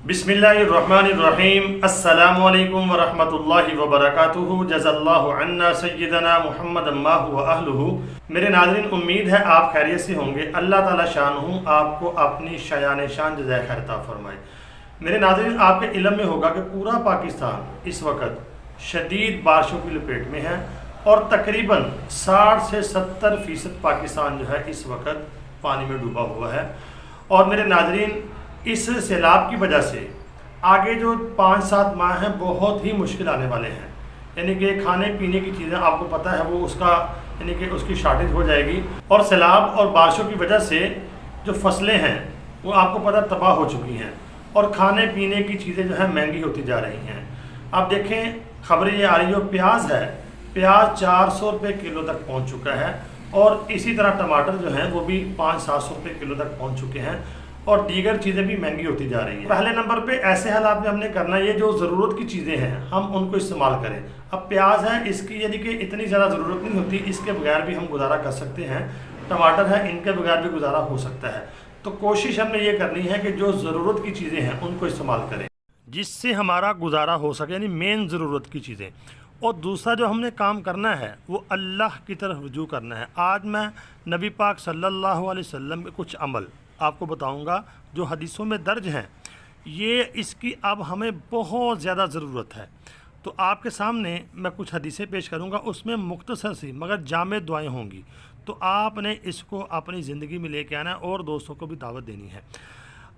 बिस्मिल्लाहिर्रहमानिर्रहीम। अस्सलामु अलैकुम वरहमतुल्लाहि वबरकातुहू। जज़ल्लाहु अन्ना सय्यदना मुहम्मद अम्मा व अहलुहू। मेरे नाज़रीन, उम्मीद है आप खैरियत से होंगे। अल्लाह ताला शानहू आपको अपनी शायान शान जज़ाए खैर अता फरमाए। मेरे नाज़रीन, आपके इल्म में होगा कि पूरा पाकिस्तान इस वक्त शदीद बारिशों की लपेट में है और तकरीबन 60 से 70% पाकिस्तान जो है इस वक्त पानी में डूबा हुआ है। और मेरे नाज़रीन, इस सैलाब की वजह से आगे जो 5-7 माह हैं बहुत ही मुश्किल आने वाले हैं। यानी कि खाने पीने की चीज़ें आपको पता है वो यानी कि उसकी शॉर्टेज हो जाएगी। और सैलाब और बारिशों की वजह से जो फसलें हैं वो आपको पता तबाह हो चुकी हैं और खाने पीने की चीज़ें जो है महंगी होती जा रही हैं। आप देखें, खबरें ये आ रही हो, प्याज है, प्याज 400 रुपये किलो तक पहुँच चुका है। और इसी तरह टमाटर जो हैं वो भी 500-700 रुपये किलो तक पहुँच चुके हैं और दीगर चीज़ें भी महंगी होती जा रही हैं। पहले नंबर पे ऐसे हालात में हमने करना है, ये जो ज़रूरत की चीज़ें हैं हम उनको इस्तेमाल करें। अब प्याज है, इसकी यानी कि इतनी ज़्यादा ज़रूरत नहीं होती, इसके बगैर भी हम गुजारा कर सकते हैं। टमाटर है, इनके बगैर भी गुजारा हो सकता है। तो कोशिश हमने ये करनी है कि जो ज़रूरत की चीज़ें हैं उनको इस्तेमाल करें जिससे हमारा गुजारा हो सके, यानी मेन ज़रूरत की चीज़ें। और दूसरा जो हमने काम करना है वो अल्लाह की तरफ रुजू करना है। आज मैं नबी पाक सल्लल्लाहु अलैहि वसल्लम के कुछ अमल आपको बताऊंगा जो हदीसों में दर्ज हैं। ये इसकी अब हमें बहुत ज़्यादा ज़रूरत है। तो आपके सामने मैं कुछ हदीसें पेश करूंगा, उसमें मुख्तसर सी मगर जामे दुआएं होंगी। तो आपने इसको अपनी ज़िंदगी में लेके आना है और दोस्तों को भी दावत देनी है।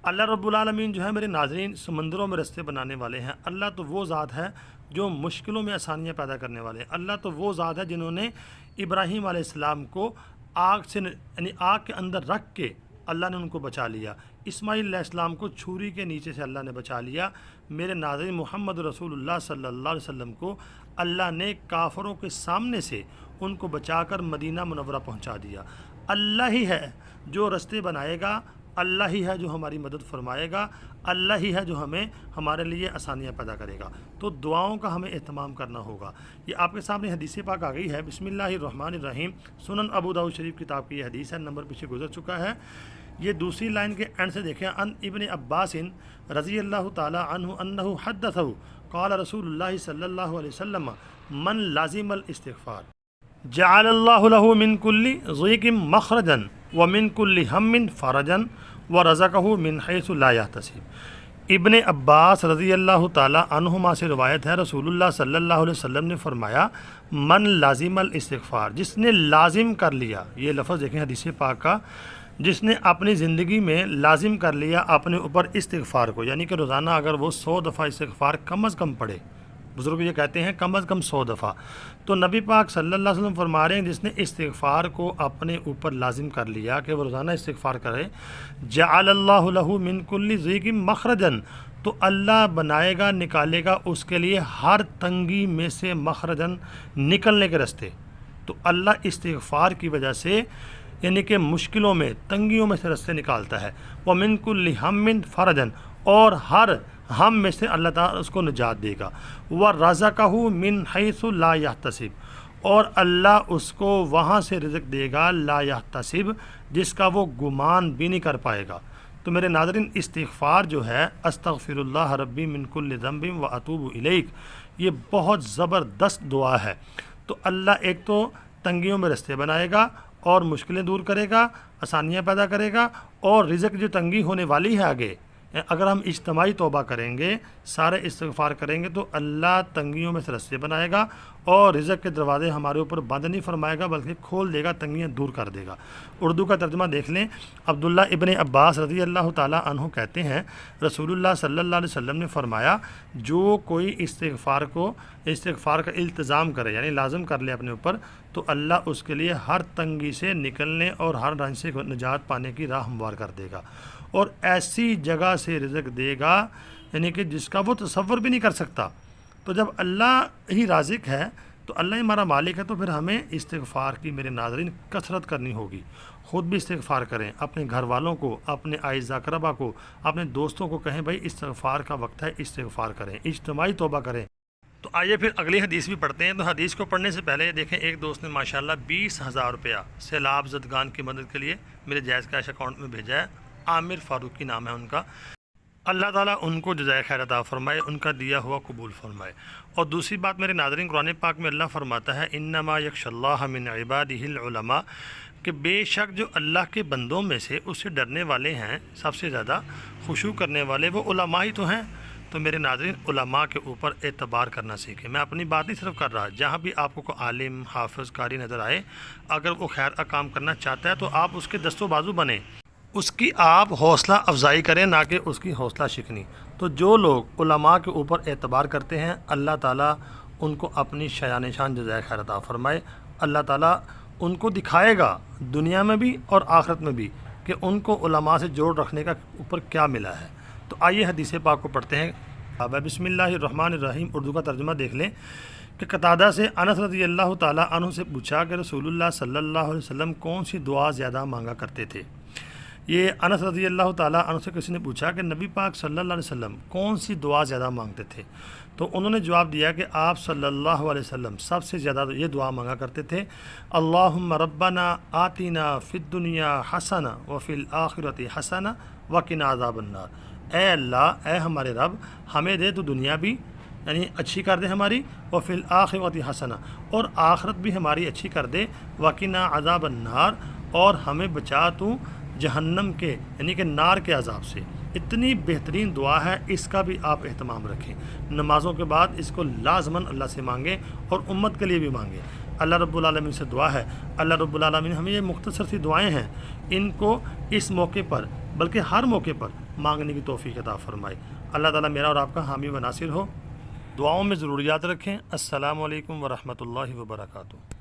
अल्लाह रब्बुल आलमीन जो है मेरे नाज़रीन समंदरों में रास्ते बनाने वाले हैं। अल्लाह तो वो ज़ात है जो मुश्किलों में आसानियाँ पैदा करने वाले हैं। अल्लाह तो वो ज़ात है जिन्होंने इब्राहीम अलैहिस्सलाम को आग से यानी आग के अंदर रख के अल्लाह ने उनको बचा लिया। इस्माईल अलैहिस्सलाम को छुरी के नीचे से अल्लाह ने बचा लिया। मेरे नाज़रीन, मोहम्मद रसूलुल्लाह सल्लल्लाहु अलैहि वसल्लम को अल्लाह ने काफरों के सामने से उनको बचाकर मदीना मुनव्वरा पहुंचा दिया। अल्लाह ही है जो रास्ते बनाएगा, अल्लाह ही है जो हमारी मदद फरमाएगा, अल्लाह ही है जो हमें हमारे लिए आसानियाँ पैदा करेगा। तो दुआओं का हमें एहतमाम करना होगा। ये आपके सामने हदीस पाक आ गई है। बिस्मिल्लाहिर्रहमानिर्रहीम। सुनन अबू दाऊद शरीफ किताब की हदीस है, नंबर पीछे गुजर चुका है। ये दूसरी लाइन के एंड से देखें, अन इब्न अब्बासिन रज़ी अल्लाह ताला अन्हु अन्नहु हद्दथहु क़ाल रसूलुल्लाह सल्लल्लाहु अलैहि वसल्लम मन लाज़िमल इस्तिग़फ़ार जअलल्लाहु लहु मिन कुल्ली ज़ीक़िन मख़रजन व मिन कुल्ली हम्मिन फ़रजन व रज़क़हु मिन हैसु ला यहतसिब। इब्न अब्बास रज़ी अल्लाह ताला अन्हुमा से रिवायत है, रसूलुल्लाह सल्लल्लाहु अलैहि वसल्लम ने फरमाया, मन लाज़िमल इस्तिग़फ़ार, जिसने लाजिम कर लिया, ये लफ्ज़ देखें हदीस पाक का, जिसने अपनी ज़िंदगी में लाजिम कर लिया अपने ऊपर इस्तिग़फ़ार को, यानी कि रोज़ाना अगर वो 100 दफ़ा इस्तिग़फ़ार कम अज़ कम पढ़े, बुज़ुर्ग ये कहते हैं कम अज़ कम 100 दफ़ा। तो नबी पाक सल्लल्लाहु अलैहि वसल्लम फरमा रहे हैं, जिसने इस्तिग़फ़ार को अपने ऊपर लाजिम कर लिया कि वो रोज़ाना इस्तिग़फ़ार करे, जअलल्लाहु लहु मिन कुल्ली ज़ीक़िन मख़रजन, तो अल्लाह बनाएगा, निकालेगा उसके लिए हर तंगी में से मख़रजन, निकलने के रास्ते। तो अल्लाह इस्तिग़फ़ार की वजह से यानी कि मुश्किलों में, तंगियों में से रास्ते निकालता है। व मिन कुल्ली हम्मिन फ़रजन, और हर हम में से अल्लाह ताला उसको निजात देगा। व रज़क़हु मिन हैसु ला यहतसिब, और अल्लाह उसको वहाँ से रिज़्क़ देगा, ला यहतसिब, जिसका वो गुमान भी नहीं कर पाएगा। तो मेरे नाज़रीन, इस्तिग़फ़ार जो है, अस्तग़फ़िरुल्लाह रब्बी मिन कुल्लि ज़ंबिन व अतूबु इलैक, ये बहुत ज़बरदस्त दुआ है। तो अल्लाह एक तो तंगियों में रास्ते बनाएगा और मुश्किलें दूर करेगा, आसानियाँ पैदा करेगा, और रिज़्क़ जो तंगी होने वाली है आगे, अगर हम इज्तिमाई तौबा करेंगे, सारे इस्तिग़फ़ार करेंगे, तो अल्लाह तंगियों में से रास्ते बनाएगा और रिज़्क़ के दरवाज़े हमारे ऊपर बंद नहीं फरमाएगा बल्कि खोल देगा, तंगियाँ दूर कर देगा। उर्दू का तर्जुमा देख लें। अब्दुल्ला इब्न अब्बास रज़ी अल्लाह ताला अन्हु कहते हैं, रसूलुल्लाह सल्लल्लाहु अलैहि वसल्लम ने फरमाया, जो कोई इस्तिग़फ़ार का इल्तिज़ाम करे, यानी लाज़िम कर ले अपने ऊपर, तो अल्लाह उसके लिए हर तंगी से निकलने और हर रंज से निजात पाने की राह हमवार कर देगा और ऐसी जगह से रिज़्क़ देगा यानी कि जिसका वो तसव्वुर भी नहीं कर सकता। तो जब अल्लाह ही राज़िक़ है, तो अल्लाह ही हमारा मालिक है, तो फिर हमें इस्तिग़फ़ार की मेरे नाज़रीन कसरत करनी होगी। ख़ुद भी इस्तिग़फ़ार करें, अपने घर वालों को, अपने आइज़ा अक़रबा को, अपने दोस्तों को कहें, भाई इस्तिग़फ़ार का वक्त है, इस्तिग़फ़ार करें, इज्तिमाई तौबा करें। तो आइए फिर अगली हदीस भी पढ़ते हैं। तो हदीस को पढ़ने से पहले देखें, एक दोस्त ने माशाल्लाह 20,000 रुपया सैलाब ज़दगान की मदद के लिए मेरे जायज़ कैश अकाउंट में भेजा है। आमिर फ़ारूकी नाम है उनका। اللہ تعالیٰ ان کو جزائے خیر عطا فرمائے، ان کا دیا ہوا قبول فرمائے۔ اور دوسری بات میرے ناظرین، قرآن پاک میں اللہ فرماتا ہے انما یخشی اللہ من عبادہ العلماء، کہ بے شک جو اللہ کے بندوں میں سے اس سے ڈرنے والے ہیں، سب سے زیادہ خشوع کرنے والے وہ علماء ہی تو ہیں۔ تو میرے ناظرین، علماء کے اوپر اعتبار کرنا سیکھیں۔ میں اپنی بات نہیں صرف کر رہا، جہاں بھی آپ کو کوئی عالم، حافظ، قاری نظر آئے، اگر وہ خیر کا کام کرنا چاہتا ہے تو آپ اس کے دست و بازو بنیں، اس کی آپ حوصلہ افزائی کریں، نہ کہ اس کی حوصلہ شکنی۔ تو جو لوگ علماء کے اوپر اعتبار کرتے ہیں، اللہ تعالیٰ ان کو اپنی شایان شان جزائے خیر عطا فرمائے۔ اللہ تعالیٰ ان کو دکھائے گا دنیا میں بھی اور آخرت میں بھی کہ ان کو علماء سے جوڑ رکھنے کا اوپر کیا ملا ہے۔ تو آئیے حدیث پاک کو پڑھتے ہیں۔ بسم اللہ الرحمن الرحیم، اردو کا ترجمہ دیکھ لیں کہ قتادہ سے انس رضی اللہ تعالیٰ عنہ سے پوچھا کہ رسول اللہ صلی اللہ علیہ وسلم کون سی دعا زیادہ مانگا کرتے تھے۔ یہ انس رضی اللہ تعالیٰ عنہ سے کسی نے پوچھا کہ نبی پاک صلی اللہ علیہ وسلم کون سی دعا زیادہ مانگتے تھے، تو انہوں نے جواب دیا کہ آپ صلی اللہ علیہ وسلم سب سے زیادہ یہ دعا مانگا کرتے تھے، اللہم ربنا آتنا فی الدنیا حسنہ وفی الآخرۃ حسنہ وقنا عذاب النار۔ اے اللہ، اے ہمارے رب، ہمیں دے تو دنیا بھی یعنی اچھی کر دے ہماری، وفی الآخرۃ حسنہ، اور آخرت بھی ہماری اچھی کر دے، وقنا عذاب النار، اور ہمیں بچا تو جہنم کے یعنی کہ نار کے عذاب سے۔ اتنی بہترین دعا ہے، اس کا بھی آپ اہتمام رکھیں۔ نمازوں کے بعد اس کو لازماً اللہ سے مانگیں اور امت کے لیے بھی مانگیں۔ اللہ رب العالمین سے دعا ہے، اللہ رب العالمین ہمیں یہ مختصر سی دعائیں ہیں، ان کو اس موقع پر بلکہ ہر موقع پر مانگنے کی توفیق عطا فرمائے۔ اللہ تعالیٰ میرا اور آپ کا حامی و ناصر ہو۔ دعاؤں میں ضرور یاد رکھیں۔ السلام علیکم ورحمۃ اللہ وبرکاتہ۔